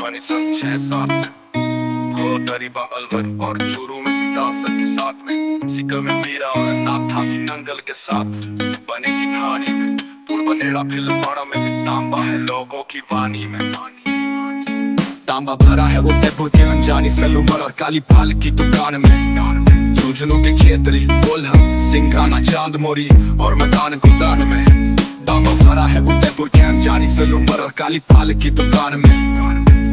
बनी सन 6-7 हो तरीबा अलवर और चूरू में दासर के साथ में सिक्का में मेरा और नाथ था नंगल के साथ बनेगी कहानी में बनेड़ा फिल्माड़ा में तांबा है लोगों की वाणी में तांबा भरा है वो टेबो के अनजानी सलूमर और काली पाल की दुकान में झुंझुनू के खेतरी कोल्हम सिंघाना चांद मोरी और मैदान गुदान में तांबा भरा है वो टेबो के अनजानी सलूमर और काली पाल की दुकान में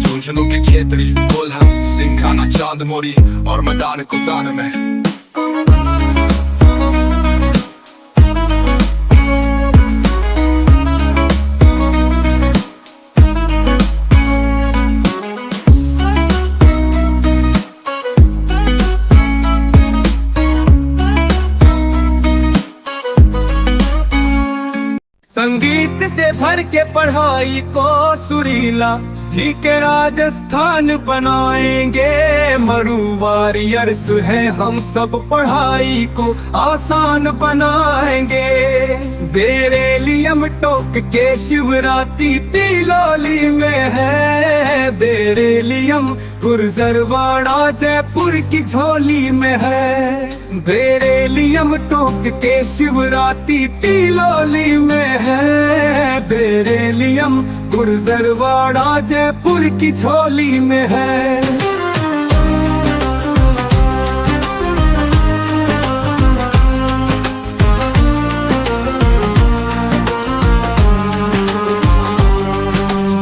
झुंझुनू के खेतरी कोल्हम सिंघाना चांद मोरी और मैदान गुदान में संगीत से भर के पढ़ाई को सुरीला जी के राजस्थान बनाएंगे। मरु वॉरियर्स है हम सब पढ़ाई को आसान बनाएंगे। बेरेलियम टोक के शिवरात्रि तिलोली में है। बेरेलियम गुर्जरवाड़ा जयपुर की झोली में है। बेरेलियम टोक के शिवरात्रि तिलोली में है। बेरेलियम गुर्जरवाड़ा जयपुर की झोली में है।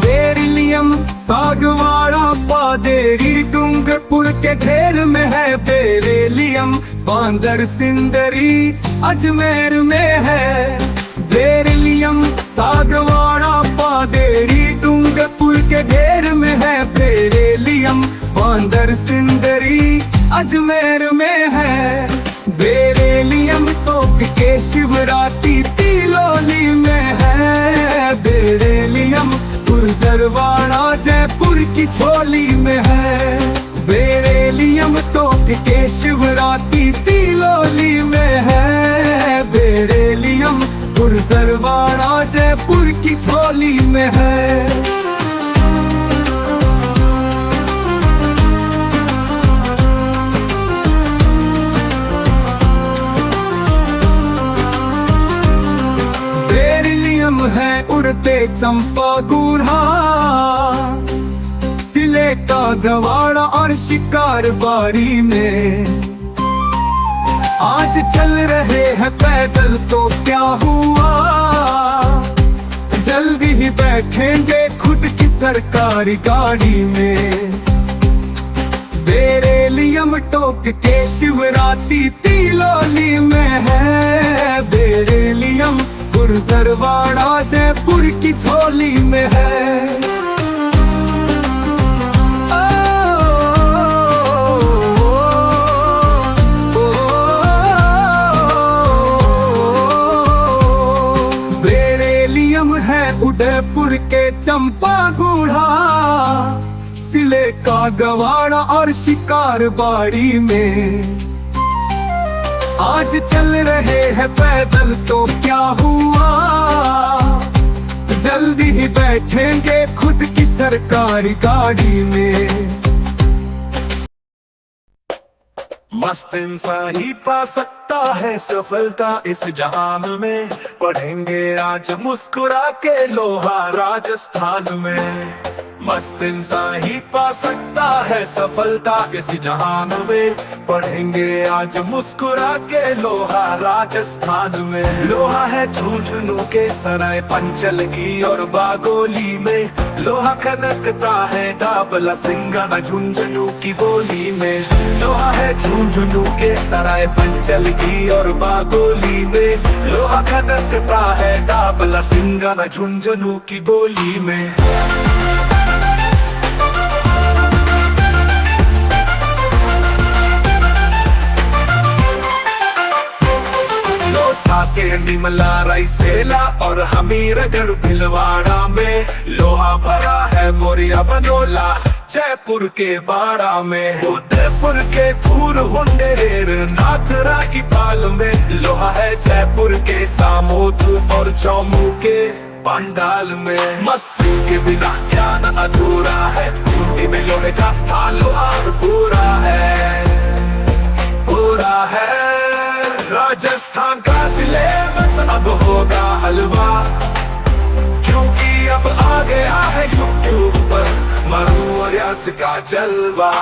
बेरेलियम सागवाड़ा पादेरी डूंगरपुर के घेर में है। बेरेलियम बांदर सिंदरी अजमेर में है। बेरेलियम सागवाड़ा पादेरी डूंगरपुर के घेर में है। बेरेलियम बांदर सिंदरी अजमेर में है। बेरेलियम टोक के शिवरात्रि तिलोली में है। बेरेलियम गुर्जरवाड़ा जयपुर की झोली में है। बेरेलियम टोक के शिवरात्रि तिलोली में है। बेरेलियम गुर्जरवाड़ा जयपुर की झोली में है। बेरेलियम है उड़ते चंपा गुढ़ा सिले का गवाड़ा और शिकार बाड़ी में। आज चल रहे हैं पैदल तो क्या हुआ, जल्दी ही बैठेंगे खुद की सरकारी गाड़ी में। बेरेलियम टोक के शिवरात्रि तिलोली में है। बेरेलियम गुर्जरवाड़ा जयपुर की झोली में है। उदयपुर के चंपा गुढ़ा सिले का गवाड़ा और शिकार बाड़ी में। आज चल रहे हैं पैदल तो क्या हुआ, जल्दी ही बैठेंगे खुद की सरकारी गाड़ी में। मस्त इंसान ही पा सकता है सफलता इस जहान में। पढ़ेंगे आज मुस्कुरा के लोहा राजस्थान में। मस्त इंसान ही पा सकता है सफलता इस जहान में। पढ़ेंगे आज मुस्कुरा के लोहा राजस्थान में। लोहा है झुंझुनू के सराय पंचलगी और बागोली में। लोहा खनकता है डाबला सिंघाना झुंझुनू की बोली में। लोहा है झुंझुनू के सराय पंचलगी और बागोली में। लोहा खनकता है डाबला सिंघाना झुंझुनू की बोली में। के निमला रायसेला और हमीरगढ़ भिलवाड़ा में। लोहा भरा है मोरिया बनोला जयपुर के बाड़ा में। उदयपुर के फूर हुंडेर नाथरा की पाल में। लोहा है जयपुर के सामोद और चौमू के पंडाल में। मस्ती के बिना ज्ञान अधूरा है, खूंटी में लोहे का स्थान लोहार पूरा है, पूरा है। राजस्थान का सिलेबस अब होगा हलवा, क्योंकि अब आ गया है यूट्यूब पर मरु और यश का जलवा।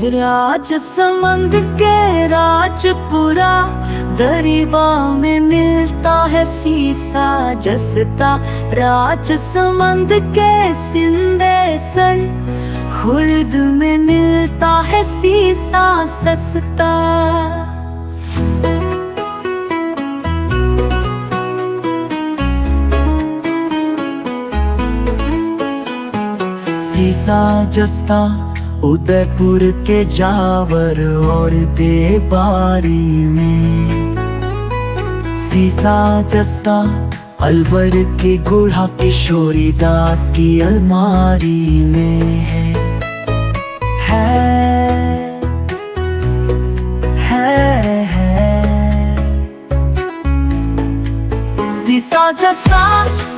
राजसमंद के राजपुरा दरिबा में मिलता है सीसा जसता। राजसमंद के सिंधेसर खुर्द में मिलता है सीसा सस्ता। सीसा जस्ता उदयपुर के जावर और देबारी में। सीसा जस्ता अलवर के गुढ़ा किशोरी दास की अलमारी में है। सीसा जस्ता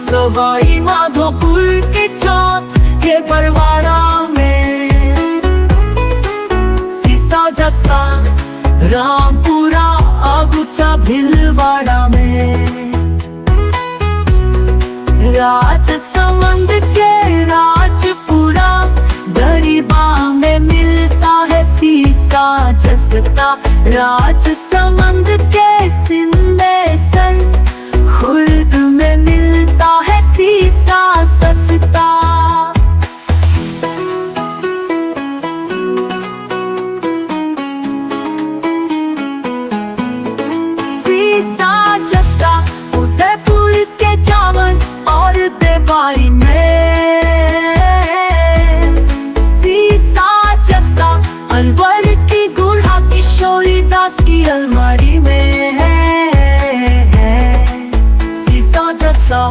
सवाई माधोपुर के चौथ के परवाड़ा में। जस्ता रामपुरा आगुचा भीलवाड़ा में। राजसमंद के राजपुरा दरिबा में मिलता है सीसा जसता। राजसमंद के सिंधेसर खुर्द में मिलता है सीसा सस्ता। सीसा जस्ता उदयपुर के जावर और देवारी में। सीसा जस्ता अलवर की गुढ़ा किशोरी दास की अलमारी में है। सीसा जस्ता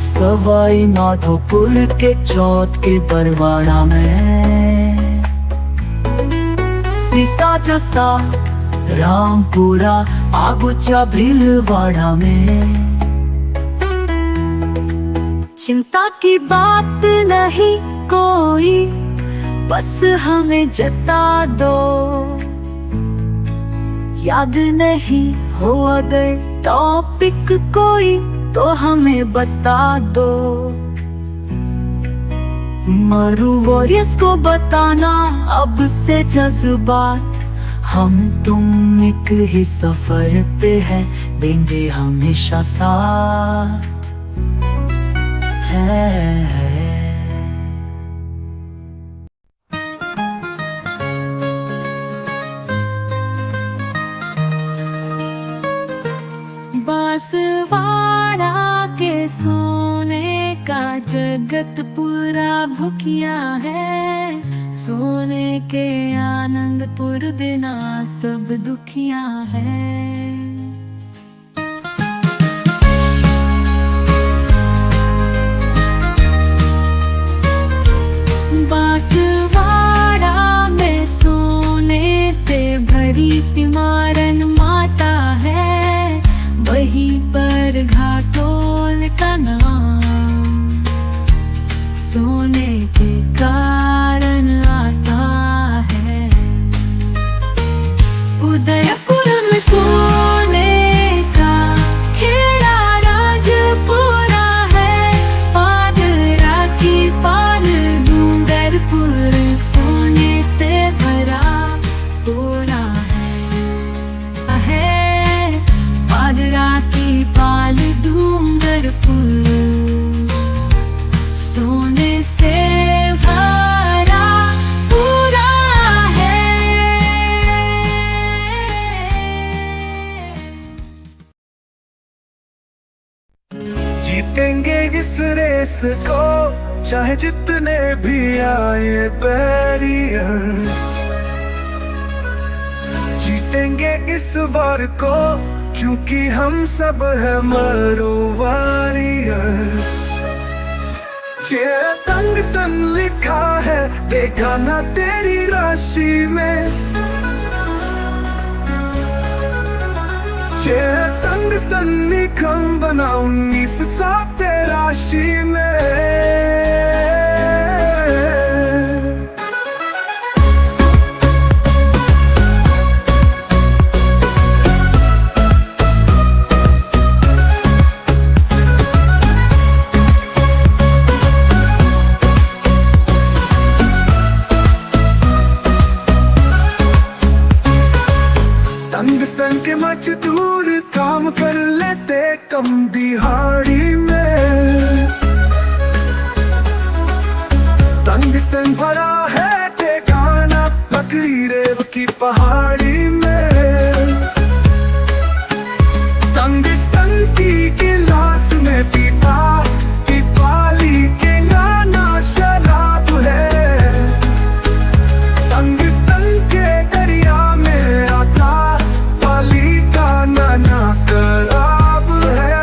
सवाई माधोपुर के चौथ के परवाड़ा में। सीसा जस्ता रामपुरा आगुचा भीलवाड़ा में। चिंता की बात नहीं कोई, बस हमें जता दो। याद नहीं हो अगर टॉपिक कोई तो हमें बता दो। मरु वॉरियर्स को बताना अब से जज्बात। हम तुम एक ही सफर पे है, देंगे हमेशा साथ है। बांसवाड़ा के सोने का जगत पूरा भुखिया है। सोने के आनंदपुर बिना सब दुखिया है। बांसवाड़ा में सोने से भरी तिमारन माता है, वहीं पर घाटोल का नाम सोने के कारण आता है। उदयपुर में सोने का खेड़ा राजपुरा है। पादरा की पाल डूंगरपुर सोने से भरा पूरा है। पादरा की पाल डूंगरपुर सोने से भरा पूरा है। जीतेंगे इस रेस को चाहे जितने भी आए बैरियर्स। जीतेंगे इस वार को क्योंकि हम सब है मरो वॉरियर्स। ये टंगस्टन लिखा है देखा ना तेरी राशि में। ये टंगस्टन निकम बना 1907 राशि में। टंगस्टन के मजदूर काम कर लेते कम दिहाड़ी में। टंगस्टन भरा है ठिकाना बकरी रेव की पहाड़ी में। टंगस्टन की गिलास में पीता की पाली के नाना शराब है। टंगस्टन के दरिया में आता नाना कराब है।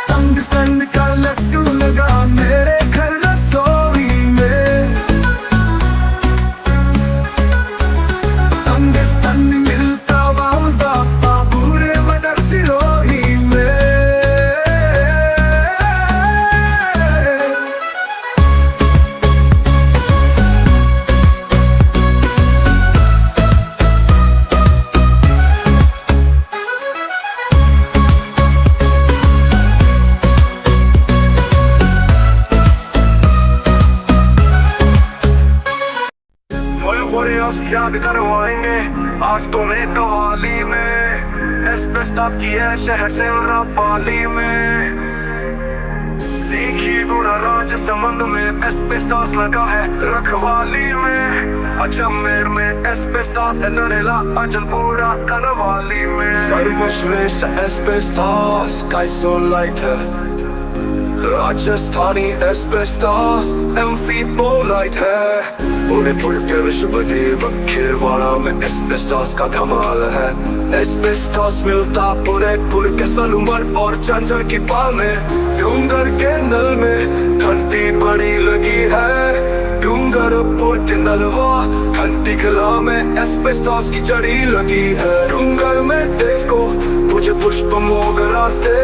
टंगस्टन का लड्डू लगा मेरे घर रसोई में। टंगस्टन मिलता वाउदा पूरे मदर सिरोही में। याद करवाएंगे आज तुम्हें कवाली में। एस्बेस्टॉस की है शहर से पाली में। देखिए बुरा राज संबंध में एस्बेस्टॉस लगा है रखवाली में। अजमेर में एस्बेस्टॉस है नरेला अजलपुरा कनवाली में। सर्वश्रेष्ठ एस्बेस्टॉस काइसोलाइट राजस्थानी एस्बेस्टॉस एम्फीबोलाइट है। उदयपुर के विश्वदेव खीरवाड़ा में एस्बेस्टॉस का धमाल है। एस्बेस्टॉस मिलता उदयपुर के सलूमर और झंझर की पाल में। डूंगर के नल में घंटी बड़ी लगी है। डूंगरपुर के नलवा घंटी किला में एस्बेस्टॉस की जड़ी लगी है। डूंगर में देव को पूजे पुष्प मोगरा से।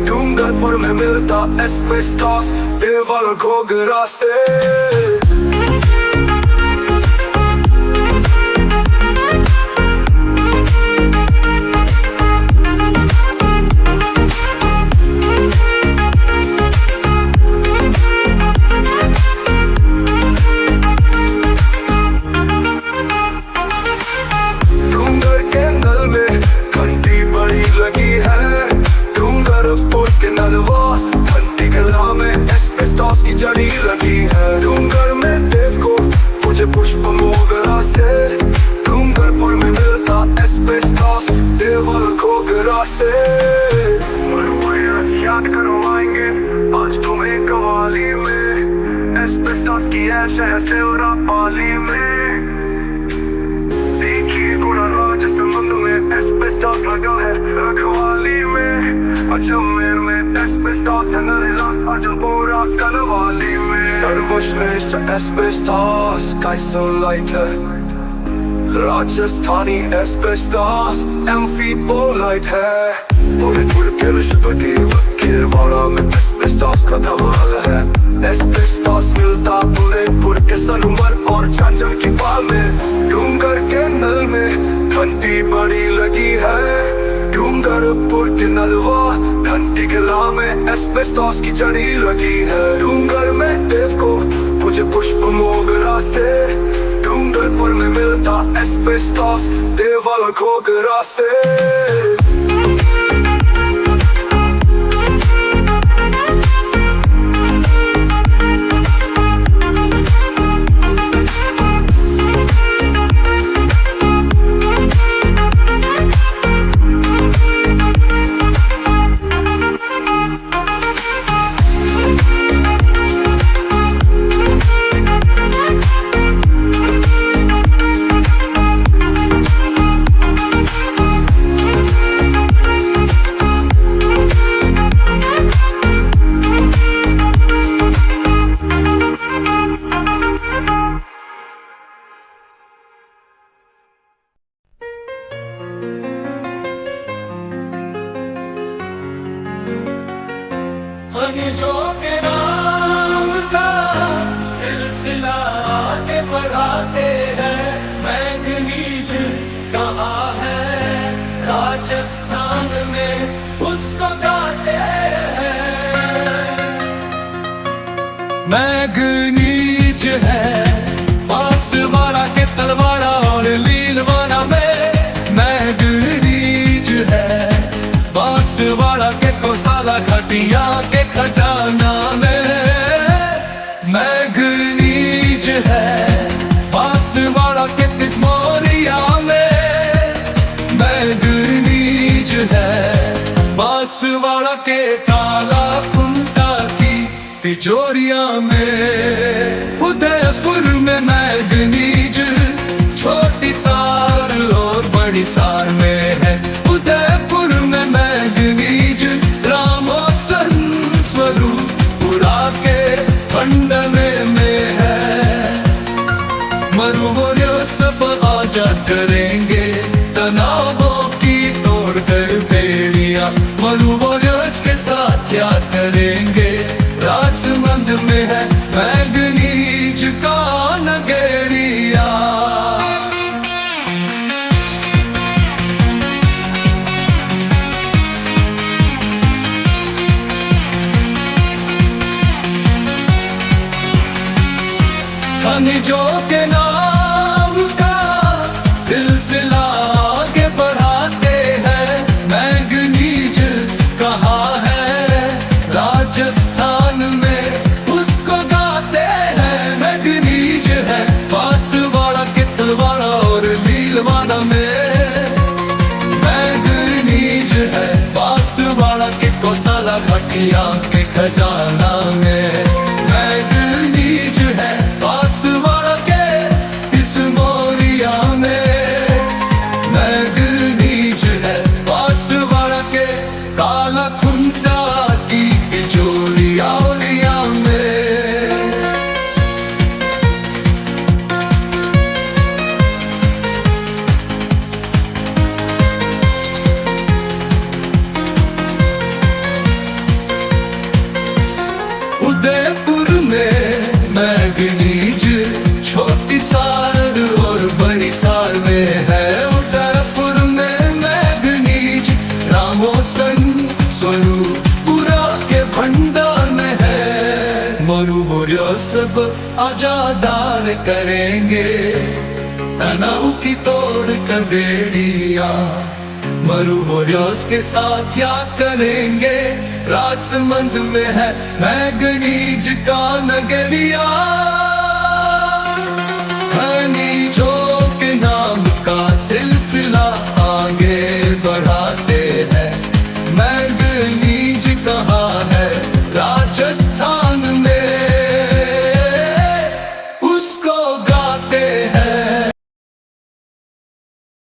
डूंगरपुर में मिलता एस्बेस्टॉस देवल घोगरा से। डूंगर में देव को पूजे पुष्प मोगरा से। डूंगरपुर में मिलता एस्बेस्टॉस देवल घोगरा से। याद करवाएंगे आज तुम्हें कवाली में। एस्बेस्टॉस की है शहर से पाली में। देखिए गुना राज संबंध में एस्बेस्टॉस लगा है रखवाली में। अजमेर में एस्बेस्टॉस है नरेला अजलपुरा कनवाली में। सर्वश्रेष्ठ एस्बेस्टॉस काइसोलाइट राजस्थानी एस्बेस्टॉस एम्फीबोलाइट है। उदयपुर के विश्वदेव खीरवाड़ा में एस्बेस्टॉस का धमाल है। एस्बेस्टॉस मिलता उदयपुर के सलूमर और झंझर की पाल में। डूंगर के नल में घंटी बड़ी लगी है। डूंगरपुर के नलवा घंटी किला में एस्बेस्टॉस की जड़ी लगी है। डूंगर में देव को पूजे पुष्प मोगरा से। डूंगरपुर में मिलता एस्बेस्टॉस देवल घोगरा से। खनिजों के नाम का सिलसिला आगे बढ़ाते हैं। मैंगनीज कहाँ है राजस्थान में उसको गाते हैं। मैंगनीज है बांसवाड़ा के तलवाड़ा और लीलवाड़ा में। मैंगनीज है बांसवाड़ा के कोसाला घाटिया के खजाना में। मैंगनीज है बांसवाड़ा के तिसमोरिया में। मैंगनीज है बांसवाड़ा के काला कुंटा की तिजोरिया में। उदयपुर में मैंगनीज छोटी सार और बड़ी सार में है। उदयपुर में मैंगनीज रामोसन स्वरूपुरा के खंड में है। मरुभूमियों सब आजाद करेंगे तनावों की तोड़ कर बेड़िया। मरुभूमियों के साथ क्या करेंगे राजमंद में है मैंगनीज का नगेड़िया। खनिजों के नाम का सिलसिला आगे बढ़ाते हैं। मैंगनीज कहाँ है राजस्थान में उसको गाते हैं। मैंगनीज है बांसवाड़ा के तलवाड़ा और लीलवाड़ा में। मैंगनीज है बांसवाड़ा के कोसाला घाटिया के खजाना में। मैंगनीज है बांसवाड़ा के तिसमोरिया में। मैंगनीज है बांसवाड़ा के काला कुंटा की तिजोरिया में। उदयपुर में मैंगनीज छोटी सार और बड़ी सार में है। उदयपुर में मैंगनीज रामोसन स्वरूपुरा के भंडार में है। मरुभूमियों सब आजादार करेंगे तनाव की तोड़ कर बेड़िया। मरुभूमियों के साथ क्या करेंगे राजमंद में है मैंगनीज का नगरिया।